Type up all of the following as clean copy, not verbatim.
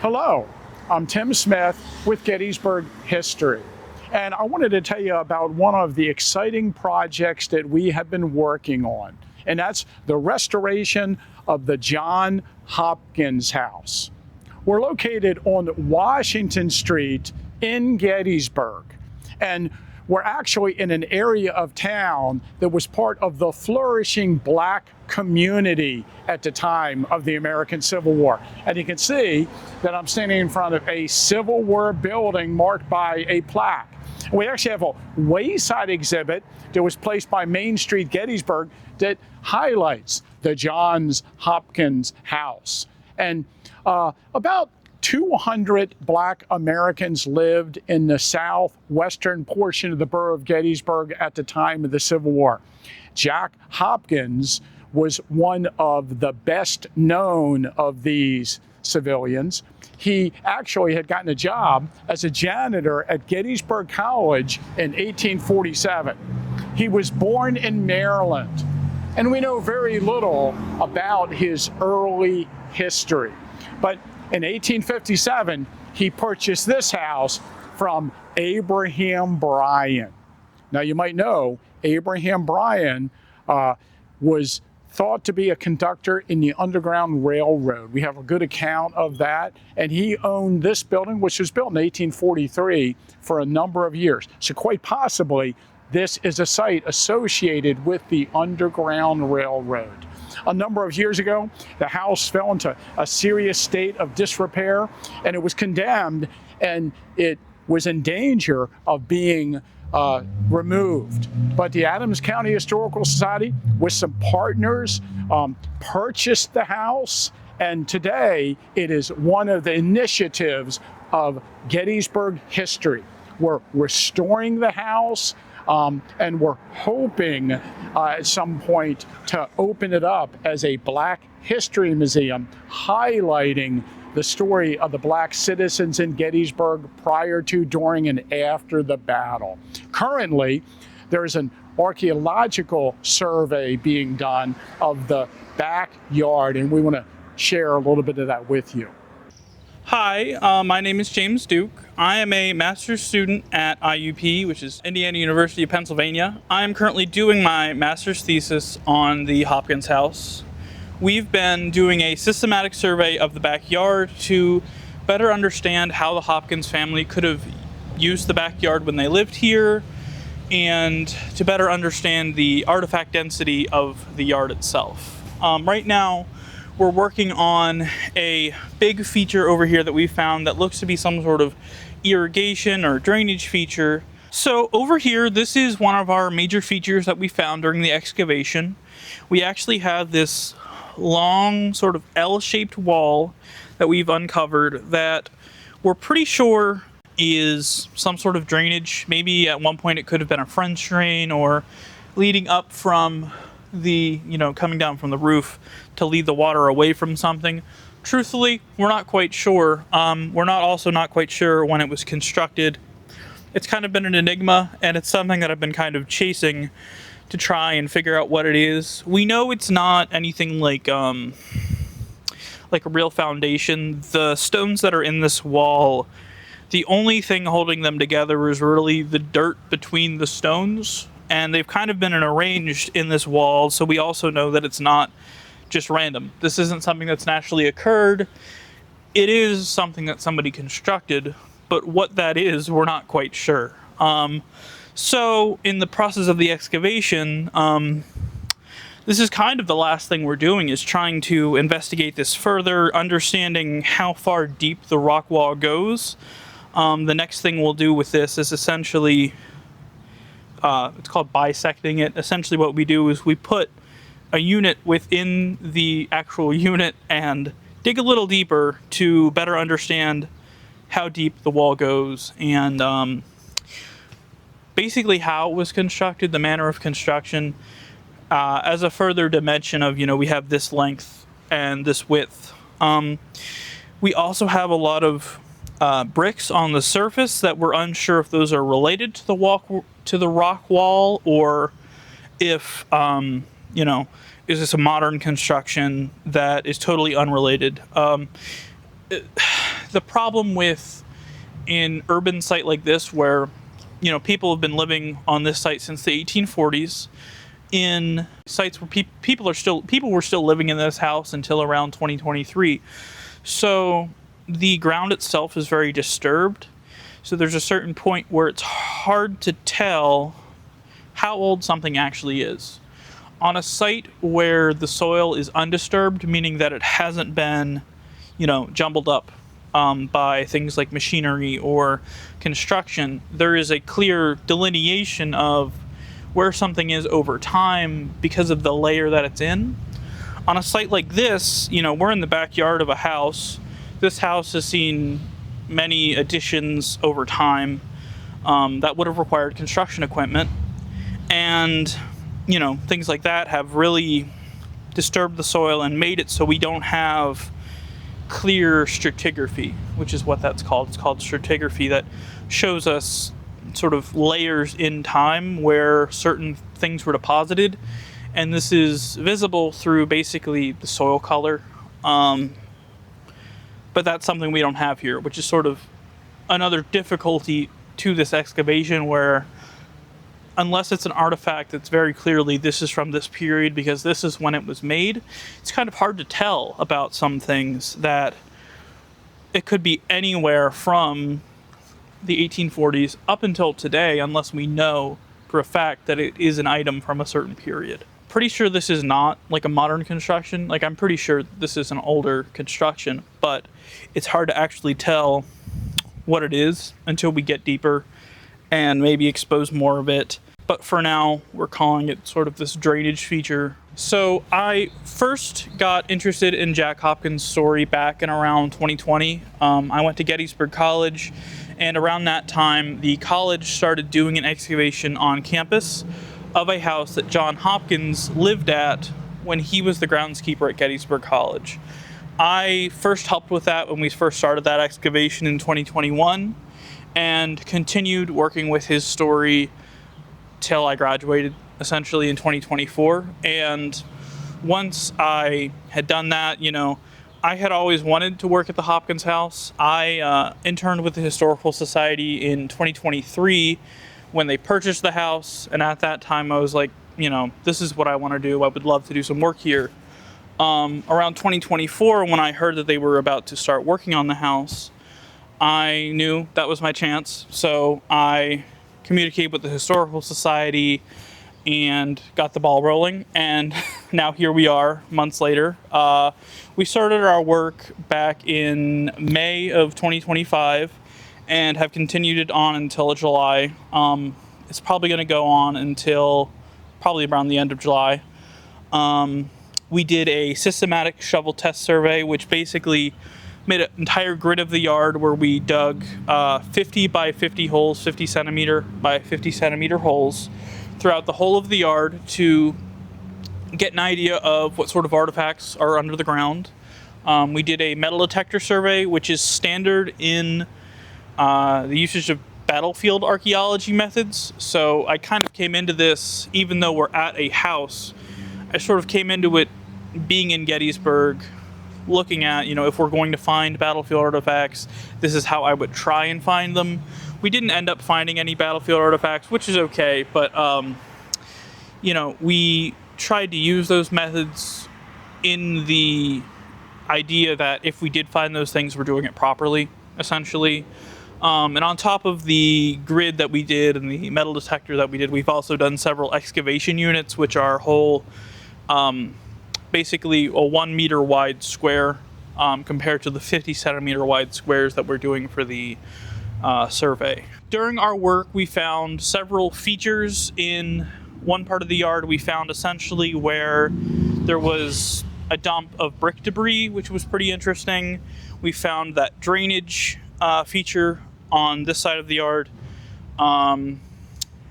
Hello, I'm Tim Smith with Gettysburg History, and I wanted to tell you about one of the exciting projects that we have been working on, and that's the restoration of the John Hopkins House. We're located on Washington Street in Gettysburg, and we're actually in an area of town that was part of the flourishing Black community at the time of the American Civil War. And you can see that I'm standing in front of a Civil War building marked by a plaque. And we actually have a wayside exhibit that was placed by Main Street Gettysburg that highlights the John Hopkins House. And about 200 Black Americans lived in the southwestern portion of the borough of Gettysburg at the time of the Civil War. Jack Hopkins was one of the best known of these civilians. He actually had gotten a job as a janitor at Gettysburg College in 1847. He was born in Maryland, and we know very little about his early history. But in 1857, he purchased this house from Abraham Bryan. Now, you might know Abraham Bryan was thought to be a conductor in the Underground Railroad. We have a good account of that. And he owned this building, which was built in 1843, for a number of years. So quite possibly, this is a site associated with the Underground Railroad. A number of years ago, the house fell into a serious state of disrepair, and it was condemned, and it was in danger of being removed. But the Adams County Historical Society, with some partners, purchased the house, and today it is one of the initiatives of Gettysburg history. We're restoring the house, and we're hoping at some point to open it up as a Black History Museum, highlighting the story of the Black citizens in Gettysburg prior to, during, and after the battle. Currently, there's an archaeological survey being done of the backyard, and we want to share a little bit of that with you. Hi, my name is James Duke. I am a master's student at IUP, which is Indiana University of Pennsylvania. I am currently doing my master's thesis on the Hopkins House. We've been doing a systematic survey of the backyard to better understand how the Hopkins family could have used the backyard when they lived here, and to better understand the artifact density of the yard itself. Right now, we're working on a big feature over here that we found that looks to be some sort of irrigation or drainage feature. So over here, this is one of our major features that we found during the excavation. We actually have this long sort of L-shaped wall that we've uncovered that we're pretty sure is some sort of drainage. Maybe at one point it could have been a French drain, or leading up from the, coming down from the roof to lead the water away from something. Truthfully, we're not quite sure. We're not quite sure when it was constructed. It's kind of been an enigma, and it's something that I've been kind of chasing to try and figure out what it is. We know it's not anything like a real foundation. The stones that are in this wall, the only thing holding them together is really the dirt between the stones, and they've kind of been arranged in this wall, so we also know that it's not just random. This isn't something that's naturally occurred. It is something that somebody constructed, but what that is, we're not quite sure. So in the process of the excavation, this is kind of the last thing we're doing, is trying to investigate this further, understanding how far deep the rock wall goes. The next thing we'll do with this is essentially, it's called bisecting it. Essentially what we do is we put a unit within the actual unit and dig a little deeper to better understand how deep the wall goes, and basically how it was constructed, the manner of construction, as a further dimension of, we have this length and this width. We also have a lot of bricks on the surface that we're unsure if those are related to the rock wall, or if is this a modern construction that is totally unrelated? The problem with an urban site like this, where people have been living on this site since the 1840s, in sites where people were still living in this house until around 2023. So the ground itself is very disturbed. So there's a certain point where it's hard to tell how old something actually is. On a site where the soil is undisturbed, meaning that it hasn't been, jumbled up by things like machinery or construction, there is a clear delineation of where something is over time because of the layer that it's in. On a site like this, we're in the backyard of a house. This house has seen many additions over time that would have required construction equipment. And, things like that have really disturbed the soil and made it so we don't have clear stratigraphy, which is what that's called. It's called stratigraphy, that shows us sort of layers in time where certain things were deposited, and this is visible through basically the soil color. But that's something we don't have here, which is sort of another difficulty to this excavation, where unless it's an artifact that's very clearly this is from this period because this is when it was made, it's kind of hard to tell about some things that it could be anywhere from the 1840s up until today, unless we know for a fact that it is an item from a certain period. Pretty sure this is not like a modern construction. Like, I'm pretty sure this is an older construction, but it's hard to actually tell what it is until we get deeper and maybe expose more of it. But for now, we're calling it sort of this drainage feature. So I first got interested in Jack Hopkins' story back in around 2020. I went to Gettysburg College, and around that time, the college started doing an excavation on campus of a house that John Hopkins lived at when he was the groundskeeper at Gettysburg College. I first helped with that when we first started that excavation in 2021, and continued working with his story till I graduated, essentially in 2024. And once I had done that, I had always wanted to work at the Hopkins House. I interned with the Historical Society in 2023 when they purchased the house, and at that time I was like, this is what I want to do. I would love to do some work here. Around 2024, when I heard that they were about to start working on the house, I knew that was my chance. So I communicated with the Historical Society and got the ball rolling, and now here we are months later. We started our work back in May of 2025 and have continued it on until July. It's probably going to go on until probably around the end of July. We did a systematic shovel test survey, which basically made an entire grid of the yard where we dug 50 by 50 holes, 50 centimeter by 50 centimeter holes throughout the whole of the yard to get an idea of what sort of artifacts are under the ground. We did a metal detector survey, which is standard in the usage of battlefield archaeology methods. So I kind of came into this, even though we're at a house, I sort of came into it being in Gettysburg, looking at, if we're going to find battlefield artifacts, this is how I would try and find them. We didn't end up finding any battlefield artifacts, which is okay, but, we tried to use those methods in the idea that if we did find those things, we're doing it properly, essentially. And on top of the grid that we did and the metal detector that we did, we've also done several excavation units, which are whole, basically a 1 meter wide square compared to the 50 centimeter wide squares that we're doing for the survey. During our work, we found several features in one part of the yard. We found essentially where there was a dump of brick debris, which was pretty interesting. We found that drainage feature on this side of the yard. And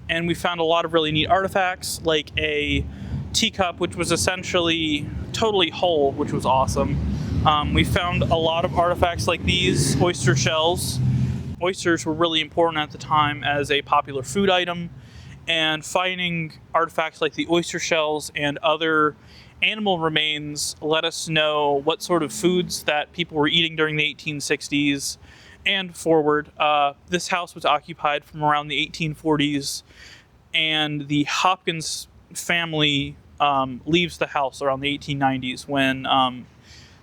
we found a lot of really neat artifacts, like a teacup, which was essentially totally whole, which was awesome. We found a lot of artifacts like these oyster shells. Oysters were really important at the time as a popular food item, and finding artifacts like the oyster shells and other animal remains let us know what sort of foods that people were eating during the 1860s and forward. This house was occupied from around the 1840s, and the Hopkins family leaves the house around the 1890s when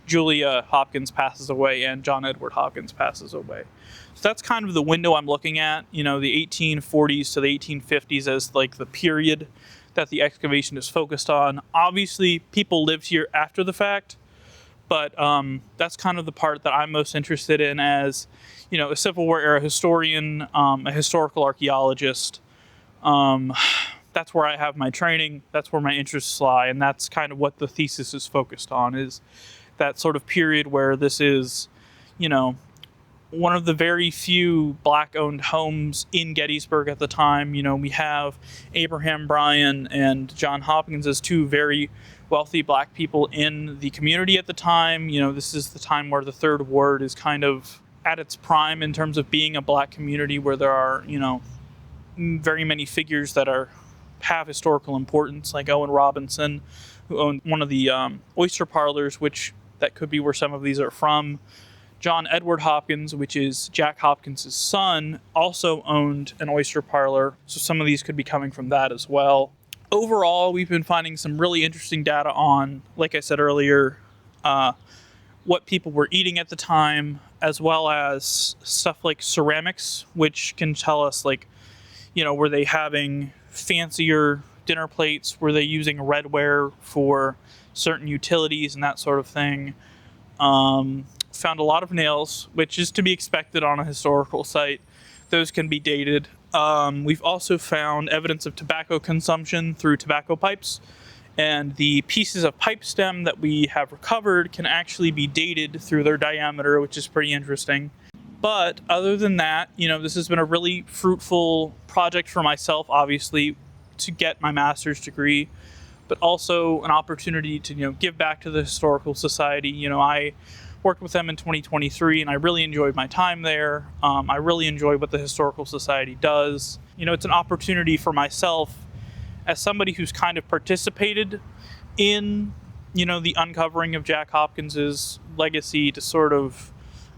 Julia Hopkins passes away and John Edward Hopkins passes away. So that's kind of the window I'm looking at, the 1840s to the 1850s as like the period that the excavation is focused on. Obviously, people lived here after the fact, but that's kind of the part that I'm most interested in as, a Civil War era historian, a historical archaeologist. That's where I have my training, that's where my interests lie, and that's kind of what the thesis is focused on, is that sort of period where this is, one of the very few black-owned homes in Gettysburg at the time. We have Abraham Bryan and John Hopkins as two very wealthy black people in the community at the time. This is the time where the Third Ward is kind of at its prime in terms of being a black community, where there are, very many figures that have historical importance, like Owen Robinson, who owned one of the oyster parlors, which that could be where some of these are from. John Edward Hopkins, which is Jack Hopkins' son, also owned an oyster parlor, so some of these could be coming from that as well. Overall, we've been finding some really interesting data on, like I said earlier, what people were eating at the time, as well as stuff like ceramics, which can tell us, were they having fancier dinner plates? Were they using redware for certain utilities and that sort of thing? Found a lot of nails, which is to be expected on a historical site. Those can be dated. We've also found evidence of tobacco consumption through tobacco pipes, and the pieces of pipe stem that we have recovered can actually be dated through their diameter, which is pretty interesting. But other than that, this has been a really fruitful project for myself, obviously, to get my master's degree, but also an opportunity to, give back to the Historical Society. I worked with them in 2023, and I really enjoyed my time there. I really enjoy what the Historical Society does. It's an opportunity for myself, as somebody who's kind of participated in, the uncovering of Jack Hopkins's legacy, to sort of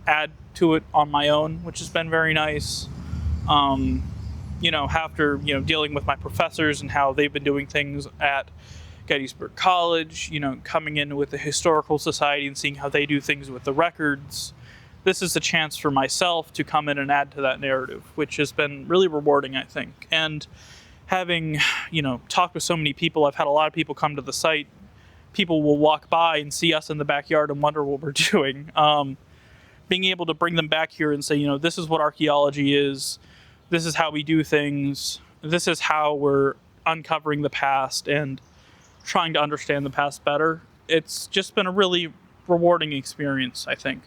add to it on my own, which has been very nice. After, dealing with my professors and how they've been doing things at Gettysburg College, coming in with the Historical Society and seeing how they do things with the records, this is a chance for myself to come in and add to that narrative, which has been really rewarding, I think. And having, talked with so many people, I've had a lot of people come to the site. People will walk by and see us in the backyard and wonder what we're doing. Being able to bring them back here and say, this is what archaeology is, this is how we do things, this is how we're uncovering the past and trying to understand the past better. It's just been a really rewarding experience, I think.